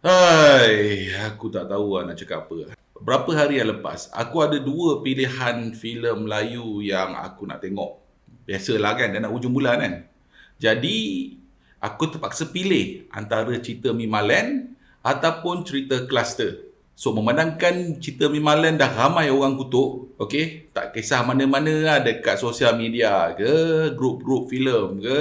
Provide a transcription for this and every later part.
Hai, aku tak tahu nak cakap apa. Berapa hari yang lepas, aku ada dua pilihan filem Melayu yang aku nak tengok. Biasalah kan, dah nak hujung bulan kan. Jadi, aku terpaksa pilih antara cerita Mimaland ataupun cerita Cluster. So, memandangkan cerita Mimaland dah ramai orang kutuk, okay? Tak kisah mana-mana lah, dekat sosial media ke, grup-grup filem ke,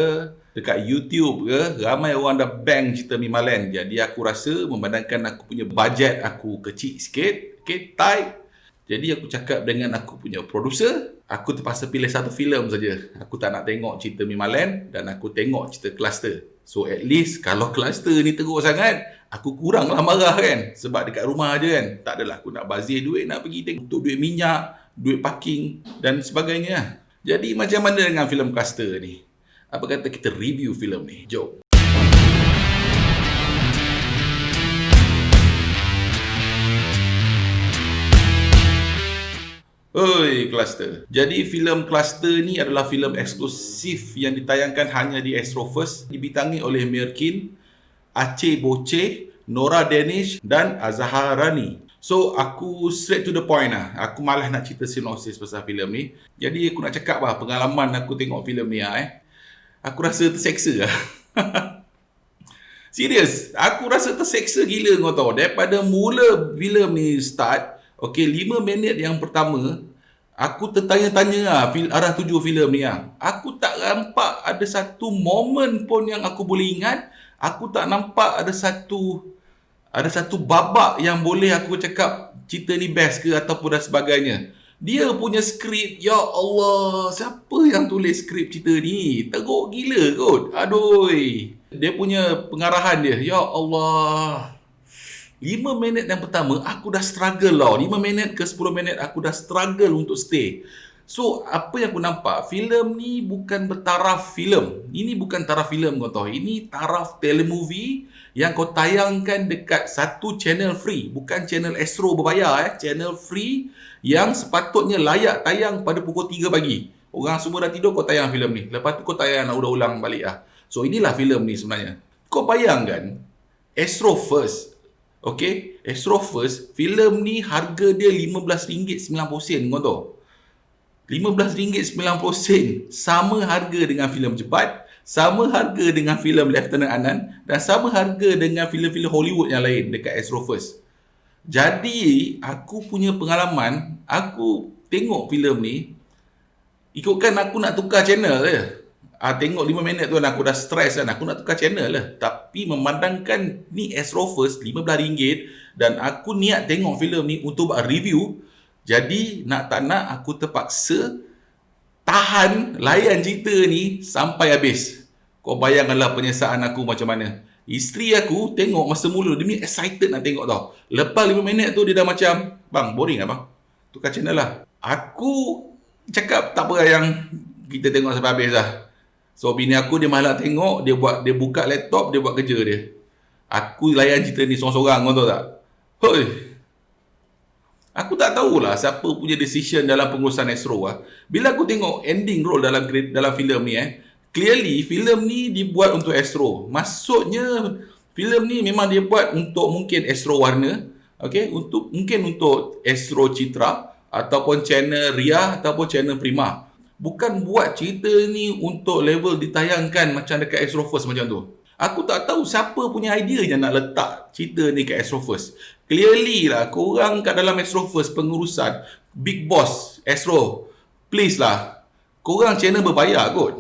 dekat YouTube ke, ramai orang dah bang cerita Mimaland. Jadi aku rasa memandangkan aku punya bajet aku kecil sikit, okay, tight. Jadi aku cakap dengan aku punya producer, aku terpaksa pilih satu filem saja. Aku tak nak tengok cerita Mimaland dan aku tengok cerita Cluster. So at least kalau Cluster ni teruk sangat, aku kurang lah marah kan. Sebab dekat rumah je kan. Tak adalah aku nak bazir duit nak pergi tengok untuk duit minyak, duit parking dan sebagainya. Jadi macam mana dengan filem Cluster ni? Apa kata kita review filem ni? Jom. Oi, Cluster. Jadi filem Cluster ni adalah filem eksklusif yang ditayangkan hanya di Astro First, dibintangi oleh Mirkin, Aceh Boce, Nora Danish dan Azahar Rani. So, aku straight to the point lah. Aku malas nak cerita sinopsis pasal filem ni. Jadi, aku nak cakap lah pengalaman aku tengok filem ni lah. Aku rasa terseksa lah. Serius, aku rasa terseksa gila kau tahu. Daripada mula filem ni start, okay, 5 minit yang pertama, aku tertanya-tanya lah arah tuju filem ni lah. Aku tak nampak ada satu momen pun yang aku boleh ingat. Aku tak nampak ada satu babak yang boleh aku cakap cerita ni best ke ataupun dan sebagainya. Dia punya skrip, ya Allah, siapa yang tulis skrip cerita ni? Teruk gila kot. Aduh. Dia punya pengarahan dia, ya Allah. 5 minit yang pertama, aku dah struggle lah. 5 minit ke 10 minit, aku dah struggle untuk stay. So, apa yang aku nampak, filem ni bukan bertaraf filem. Ini bukan taraf filem kau tahu. Ini taraf telemovie yang kau tayangkan dekat satu channel free. Bukan channel Astro berbayar. Channel free yang sepatutnya layak tayang pada pukul 3 pagi. Orang semua dah tidur, kau tayang filem ni. Lepas tu kau tayang nak ulang balik lah. So, inilah filem ni sebenarnya. Kau bayangkan, Astro First. Okay? Astro First, filem ni harga dia RM15.90 kau tahu. RM15.90 sama harga dengan filem Jebat, sama harga dengan filem Lieutenant Anan dan sama harga dengan filem-filem Hollywood yang lain dekat Astro First. Jadi, aku punya pengalaman, aku tengok filem ni, ikutkan aku nak tukar channel je. Tengok 5 minit tu aku dah stres kan, aku nak tukar channel lah. Tapi memandangkan ni Astro First, RM15 dan aku niat tengok filem ni untuk buat review. Jadi, nak tak nak aku terpaksa tahan layan cerita ni sampai habis. Kau bayangkanlah penyesaan aku macam mana. Isteri aku tengok masa mula, dia ni excited nak tengok tau. Lepas 5 minit tu dia dah macam, bang, boring lah bang. Tukar channel lah. Aku cakap tak apa yang kita tengok sampai habis lah. So, bini aku dia malah tengok, dia buka laptop, dia buat kerja dia. Aku layan cerita ni sorang-sorang, kau tahu tak? Hoi. Aku tak tahulah siapa punya decision dalam pengurusan Astro lah. Bila aku tengok ending roll dalam filem ni clearly filem ni dibuat untuk Astro. Maksudnya filem ni memang dia buat untuk mungkin Astro Warna, okay? Mungkin untuk Astro Citra ataupun channel Ria ataupun channel Prima. Bukan buat cerita ni untuk level ditayangkan macam dekat Astro First macam tu. Aku tak tahu siapa punya idea yang nak letak cerita ni kat Astro First. Clearly lah, korang kat dalam Astro First pengurusan Big Boss Astro, please lah, korang channel berbayar kot.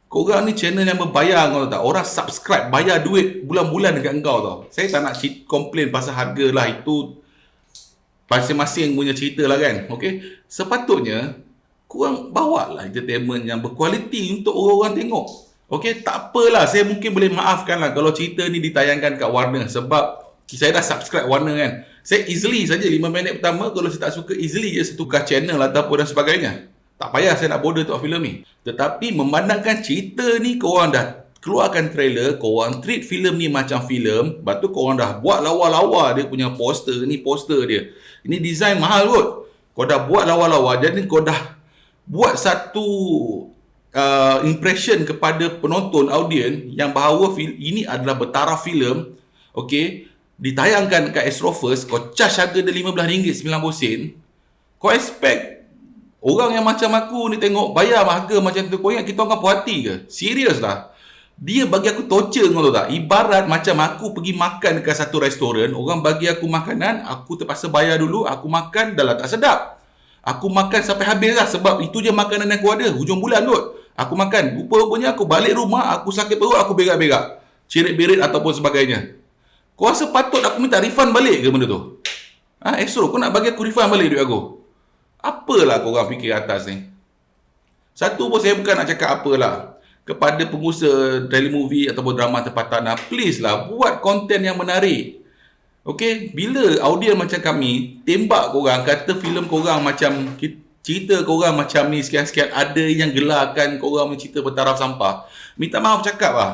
Korang ni channel yang berbayar, kau tahu tak? Orang subscribe, bayar duit bulan-bulan dekat kau tau. Saya tak nak komplain pasal harga lah, itu masing-masing punya cerita lah kan. Okay? Sepatutnya korang bawa lah entertainment yang berkualiti untuk orang-orang tengok. Okay, tak apalah, saya mungkin boleh maafkan lah kalau cerita ni ditayangkan kat Warner sebab saya dah subscribe Warner kan. Saya easily saja 5 minit pertama, kalau saya tak suka, easily je saya tukar channel ataupun dan sebagainya. Tak payah saya nak bother tengok filem ni. Tetapi memandangkan cerita ni, korang dah keluarkan trailer, korang treat filem ni macam filem, lepas tu korang dah buat lawa-lawa dia punya poster, ni poster dia. Ini design mahal kot. Kau dah buat lawa-lawa, jadi kau dah buat satu impression kepada penonton, audien yang bahawa ini adalah bertaraf filem, okey, ditayangkan kat Astro First, kau charge harga dia RM15.90, kau expect orang yang macam aku ni tengok bayar harga macam tu, kau ingat kita orang puas hati ke? Serius lah. Dia bagi aku torture, kau tahu tak? Ibarat macam aku pergi makan dekat satu restoran, orang bagi aku makanan, aku terpaksa bayar dulu, aku makan, dah lah tak sedap. Aku makan sampai habis lah sebab itu je makanan yang aku ada, hujung bulan kot. Aku makan, rupa-rupanya aku balik rumah, aku sakit perut, aku berak-berak, cirit-berit ataupun sebagainya. Kau rasa patut aku minta refund balik ke benda tu? Astro, kau nak bagi aku refund balik duit aku? Apalah kau orang fikir atas ni? Satu pun saya bukan nak cakap apalah. Kepada pengusaha telemovie ataupun drama tempatan, please lah buat konten yang menarik. Okay, bila audiens macam kami tembak korang, kata filem korang macam, cerita korang macam ni sekian-sekian, ada yang gelarkan korang mencerita bertaraf sampah, minta maaf cakap lah.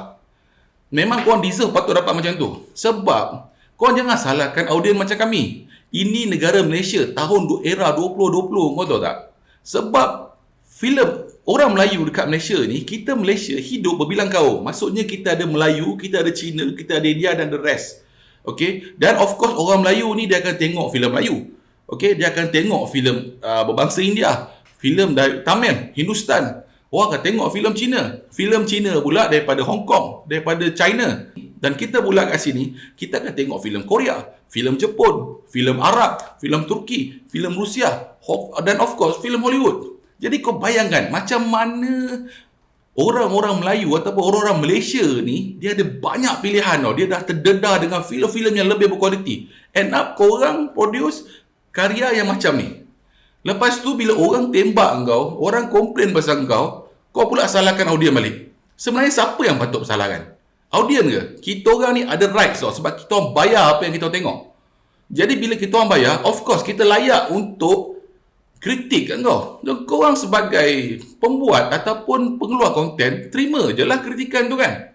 Memang korang deserve patut dapat macam tu. Sebab korang jangan salahkan audiens macam kami. Ini negara Malaysia tahun era 2020, kau tahu tak? Sebab filem orang Melayu dekat Malaysia ni, kita Malaysia hidup berbilang kaum. Maksudnya kita ada Melayu, kita ada Cina, kita ada India dan the rest. Okay? Dan of course orang Melayu ni dia akan tengok filem Melayu. Okay? Dia akan tengok filem berbangsa India, filem Tamil, Hindustan. Orang akan tengok filem Cina. Filem Cina pula daripada Hong Kong, daripada China. Dan kita pula kat sini, kita akan tengok filem Korea, filem Jepun, filem Arab, filem Turki, filem Rusia, dan of course filem Hollywood. Jadi kau bayangkan macam mana orang-orang Melayu ataupun orang-orang Malaysia ni, dia ada banyak pilihan tau. Dia dah terdedah dengan filem-filem yang lebih berkualiti. End up korang produce karya yang macam ni. Lepas tu bila orang tembak kau, orang komplain pasal kau pula salahkan audiens balik. Sebenarnya siapa yang patut salahkan? Audiens ke? Kita orang ni ada rights tau, sebab kita orang bayar apa yang kita tengok. Jadi bila kita orang bayar, of course kita layak untuk kritik kan kau. Dan korang sebagai pembuat ataupun pengeluar konten, terima je lah kritikan tu kan.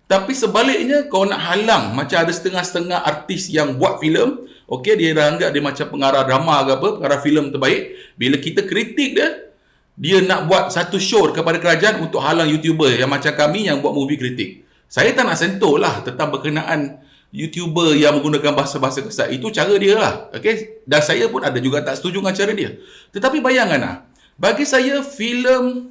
Tapi sebaliknya kau nak halang, macam ada setengah-setengah artis yang buat filem, okey, dia dah anggap dia macam pengarah drama ke apa, pengarah filem terbaik. Bila kita kritik dia nak buat satu show kepada kerajaan untuk halang YouTuber yang macam kami yang buat movie kritik. Saya tak nak sentuh lah tentang berkenaan YouTuber yang menggunakan bahasa-bahasa kasar. Itu cara dia lah. Okay? Dan saya pun ada juga tak setuju dengan cara dia. Tetapi bayangkan lah, bagi saya filem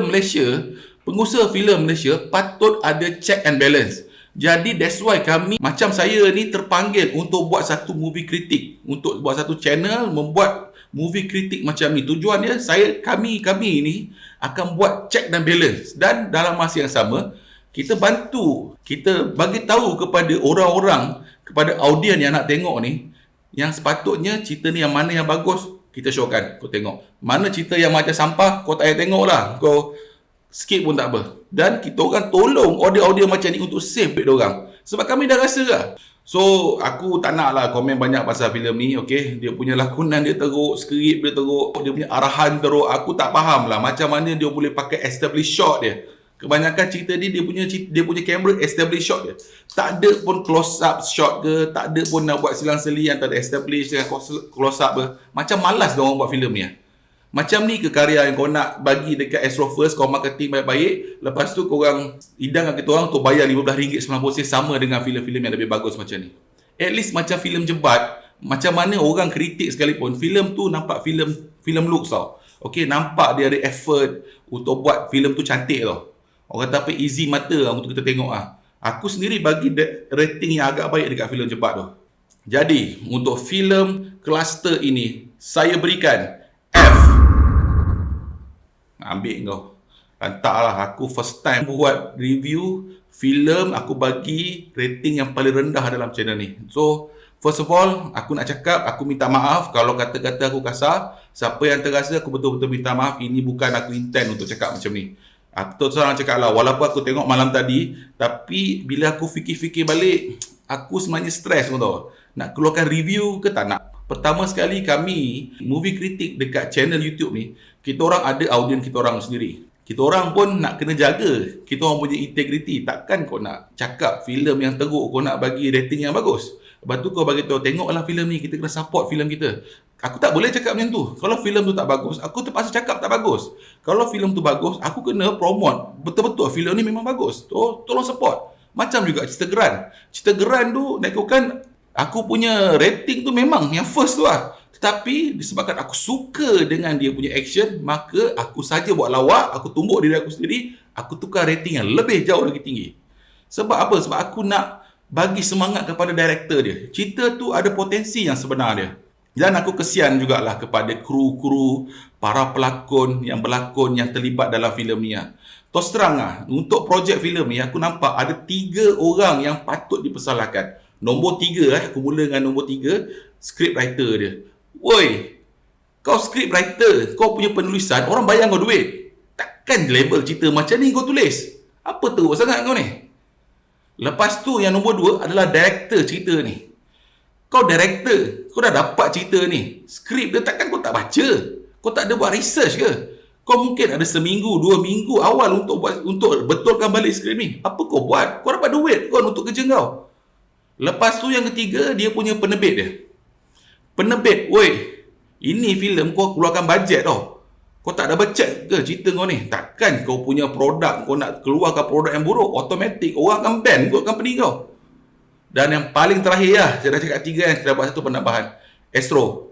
Malaysia, pengusaha filem Malaysia patut ada check and balance. Jadi that's why kami, macam saya ni terpanggil untuk buat satu movie kritik, untuk buat satu channel membuat movie kritik macam ni. Tujuannya kami ni akan buat check dan balance, dan dalam masa yang sama kita bantu, kita bagi tahu kepada orang-orang, kepada audiens yang nak tengok ni, yang sepatutnya cerita ni yang mana yang bagus kita showkan, kau tengok. Mana cerita yang macam sampah kau tak payah tengok lah, kau skip pun tak apa. Dan kita orang tolong audiens macam ni untuk save duit diorang, sebab kami dah rasa lah. So aku tak nak lah komen banyak pasal filem ni. Okay, dia punya lakonan dia teruk, skrip dia teruk, dia punya arahan teruk. Aku tak faham lah macam mana dia boleh pakai established shot dia. Kebanyakan cerita dia punya kamera established shot dia. Tak ada pun close up shot ke, tak ada pun nak buat silang-seli antara established dengan close up ke. Macam malas dia orang buat filem ni. Macam ni ke karya yang kau nak bagi dekat Astro First, kau marketing baik-baik, lepas tu korang hidangkan kita orang untuk bayar RM15.90 sama dengan filem-filem yang lebih bagus macam ni. At least macam filem Jebat, macam mana orang kritik sekalipun, filem tu nampak filem looks tau. Okay, nampak dia ada effort untuk buat filem tu cantik tau. Orang kata apa, easy mata lah untuk kita tengok lah. Aku sendiri bagi rating yang agak baik dekat filem Jebat tu. Jadi, untuk filem Cluster ini, saya berikan F. Ambil kau. Lantaklah, aku first time buat review filem, aku bagi rating yang paling rendah dalam channel ni. So, first of all, aku nak cakap, aku minta maaf kalau kata-kata aku kasar. Siapa yang terasa, aku betul-betul minta maaf. Ini bukan aku intend untuk cakap macam ni. Aku terus terang cakap lah, walaupun aku tengok malam tadi, tapi bila aku fikir-fikir balik, aku sebenarnya stres, kau tahu. Nak keluarkan review ke tak nak. Pertama sekali, kami movie kritik dekat channel YouTube ni, kita orang ada audiens kita orang sendiri. Kita orang pun nak kena jaga kita orang punya integriti. Takkan kau nak cakap filem yang teruk, kau nak bagi rating yang bagus. Lepas tu kau bagi tahu, tengoklah filem ni, kita kena support filem kita. Aku tak boleh cakap macam tu. Kalau filem tu tak bagus, aku terpaksa cakap tak bagus. Kalau filem tu bagus, aku kena promote betul-betul filem ni memang bagus. Tolong support. Macam juga cerita Geran. Cerita Geran tu nakutkan aku punya rating tu memang yang first tu lah. Tetapi disebabkan aku suka dengan dia punya action, maka aku saja buat lawak, aku tumbuk diri aku sendiri, aku tukar rating yang lebih jauh lagi tinggi. Sebab apa? Sebab aku nak bagi semangat kepada director dia. Cerita tu ada potensi yang sebenar dia. Dan aku kesian jugalah kepada kru-kru, para pelakon yang berlakon yang terlibat dalam filem ni lah. Terus terang lah, untuk projek filem ni aku nampak ada 3 orang yang patut dipersalahkan. Nombor 3 aku mula dengan nombor 3, script writer dia. Woi, kau script writer, kau punya penulisan, orang bayar kau duit. Takkan level cerita macam ni kau tulis? Apa teruk sangat kau ni? Lepas tu yang nombor 2 adalah director cerita ni. Kau director, kau dah dapat cerita ni. Skrip dia takkan kau tak baca? Kau tak ada buat research ke? Kau mungkin ada seminggu, 2 minggu awal untuk betulkan balik skrip ni. Apa kau buat? Kau dapat duit kau untuk kerja kau. Lepas tu yang ketiga, dia punya penerbit dia. Penerbit, woi, ini filem kau keluarkan bajet tau. Kau tak ada bajet ke cerita kau ni? Takkan kau punya produk, kau nak keluarkan produk yang buruk, automatik orang akan ban kot company kau. Dan yang paling terakhir lah, saya dah cakap 3 kan, saya dapat satu penambahan. Astro.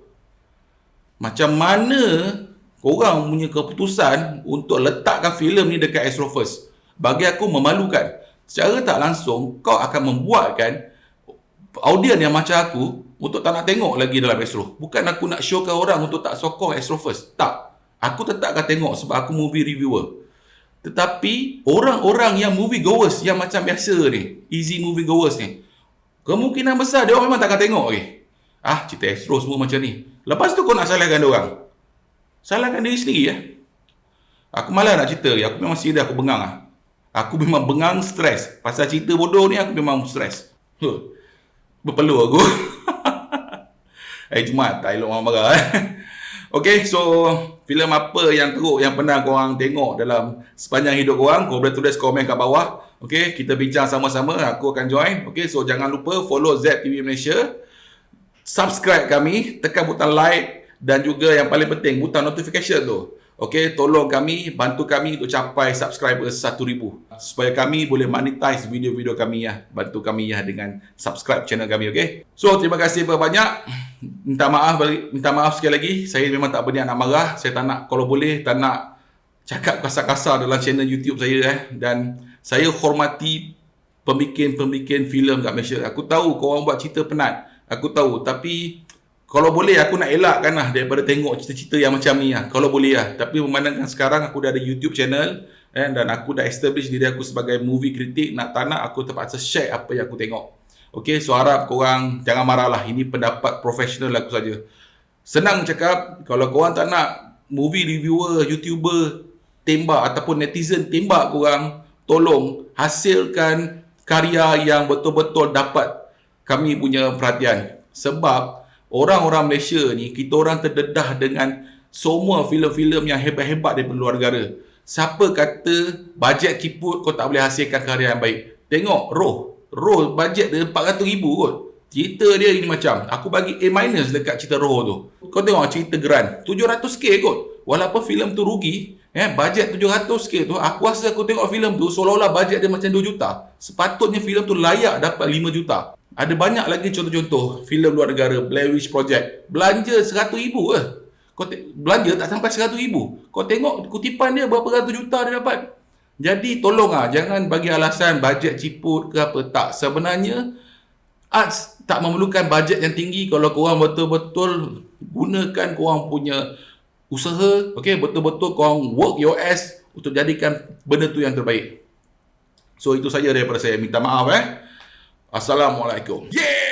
Macam mana korang punya keputusan untuk letakkan filem ni dekat Astro First? Bagi aku memalukan. Secara tak langsung, kau akan membuatkan audien yang macam aku untuk tak nak tengok lagi dalam Astro. Bukan aku nak showkan orang untuk tak sokong Astro First. Tak. Aku tetap akan tengok sebab aku movie reviewer. Tetapi, orang-orang yang movie goers yang macam biasa ni, easy movie goers ni, kemungkinan besar dia orang memang tak akan tengok cerita Astro semua macam ni. Lepas tu kau nak salahkan dia orang. Salahkan diri sendiri ya. Aku malas nak cerita. Aku memang serius, aku bengang lah. Aku memang bengang, stres. Pasal cerita bodoh ni aku memang stres. Berpeluh aku. Jumat, tak elok orang marah. Okay, so filem apa yang teruk yang pernah korang tengok dalam sepanjang hidup korang, kau boleh tulis komen kat bawah. Okay, kita bincang sama-sama. Aku akan join. Okay, so jangan lupa follow ZTV Malaysia. Subscribe kami. Tekan butang like. Dan juga yang paling penting, butang notification tu. Okay, tolong kami, bantu kami untuk capai subscribers 1,000. Supaya kami boleh monetize video-video kami ya. Bantu kami ya dengan subscribe channel kami, okay? So, terima kasih banyak. Minta maaf sekali lagi. Saya memang tak berniat nak marah. Saya tak nak, kalau boleh, tak nak cakap kasar-kasar dalam channel YouTube saya Dan saya hormati pembikin filem kat Malaysia. Aku tahu korang buat cerita penat. Aku tahu. Tapi kalau boleh aku nak elakkan lah daripada tengok cerita-cerita yang macam ni lah. Kalau boleh lah. Tapi memandangkan sekarang aku dah ada YouTube channel dan aku dah establish diri aku sebagai movie kritik. Nak tak nak aku terpaksa share apa yang aku tengok. Okay, so harap korang jangan marah lah. Ini pendapat profesional aku saja. Senang cakap, kalau korang tak nak movie reviewer, YouTuber tembak ataupun netizen tembak korang, tolong hasilkan karya yang betul-betul dapat kami punya perhatian. Sebab orang-orang Malaysia ni, kita orang terdedah dengan semua filem-filem yang hebat-hebat daripada luar negara. Siapa kata bajet kiput kau tak boleh hasilkan karya yang baik? Tengok Roh bajet dia 400,000 kot. Cerita dia ini macam, aku bagi A- dekat cerita Roh tu. Kau tengok cerita Geran, 700k kot. Walaupun filem tu rugi, bajet 700k tu, aku rasa aku tengok filem tu seolah-olah bajet dia macam 2 juta. Sepatutnya filem tu layak dapat 5 juta. Ada banyak lagi contoh-contoh filem luar negara, Blair Witch Project. Belanja 100,000 belanja tak sampai 100,000. Kau tengok kutipan dia berapa ratus juta dia dapat. Jadi tolonglah, jangan bagi alasan bajet ciput ke apa. Tak, sebenarnya arts tak memerlukan bajet yang tinggi kalau korang betul-betul gunakan korang punya usaha, okay, betul-betul korang work your ass untuk jadikan benda tu yang terbaik. So itu saja daripada saya. Minta maaf Assalamualaikum. Yeah!